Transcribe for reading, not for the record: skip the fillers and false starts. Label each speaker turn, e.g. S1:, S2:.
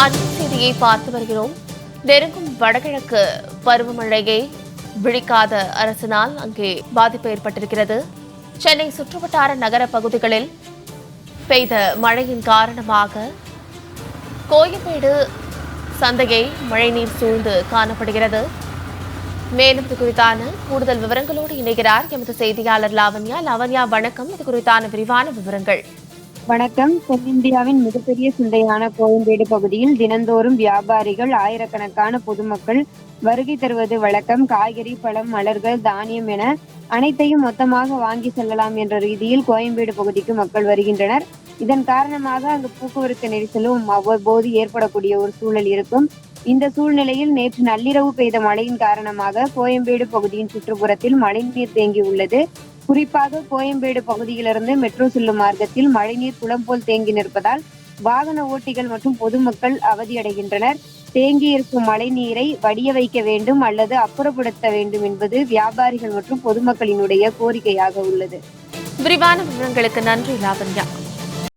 S1: அண்மை செய்தியை பார்த்து வருகிறோம். நெருங்கும் வடகிழக்கு பருவமழையை விழிக்காத அரசினால் அங்கே பாதிப்பு ஏற்பட்டிருக்கிறது. சென்னை சுற்றுவட்டார நகர பகுதிகளில் பெய்த மழையின் காரணமாக கோயம்பேடு சந்தையை மழைநீர் சூழ்ந்து காணப்படுகிறது. மேலும் இது குறித்தான கூடுதல் விவரங்களோடு இணைகிறார் எமது செய்தியாளர் லாவண்யா. லாவண்யா, வணக்கம். இது குறித்தான விரிவான விவரங்கள்.
S2: வணக்கம். தென்னிந்தியாவின் மிகப்பெரிய சந்தையான கோயம்பேடு பகுதியில் தினந்தோறும் வியாபாரிகள், ஆயிரக்கணக்கான பொதுமக்கள் வருகை தருவது வழக்கம். காய்கறி, பழம், மலர்கள், தானியம் என அனைத்தையும் மொத்தமாக வாங்கி செல்லலாம் என்ற ரீதியில் கோயம்பேடு பகுதிக்கு மக்கள் வருகின்றனர். இதன் காரணமாக அங்கு போக்குவரத்து நெரிசலும் அவ்வப்போது ஏற்படக்கூடிய ஒரு சூழல் இருக்கும். இந்த சூழ்நிலையில் நேற்று நள்ளிரவு பெய்த மழையின் காரணமாக கோயம்பேடு பகுதியின் சுற்றுப்புறத்தில் மழைநீர் தேங்கி உள்ளது. குறிப்பாக கோயம்பேடு பகுதியிலிருந்து மெட்ரோ செல்லும் மார்க்கத்தில் மழைநீர் குளம் போல் தேங்கி நிற்பதால் வாகன ஓட்டிகள் மற்றும் பொதுமக்கள் அவதியடைகின்றனர். தேங்கி இருக்கும் மழை நீரை வடிய வைக்க வேண்டும் அல்லது அப்புறப்படுத்த வேண்டும் என்பது வியாபாரிகள் மற்றும் பொதுமக்களினுடைய கோரிக்கையாக உள்ளது.
S1: விரிவான விவரங்களுக்கு நன்றி லாவண்யா.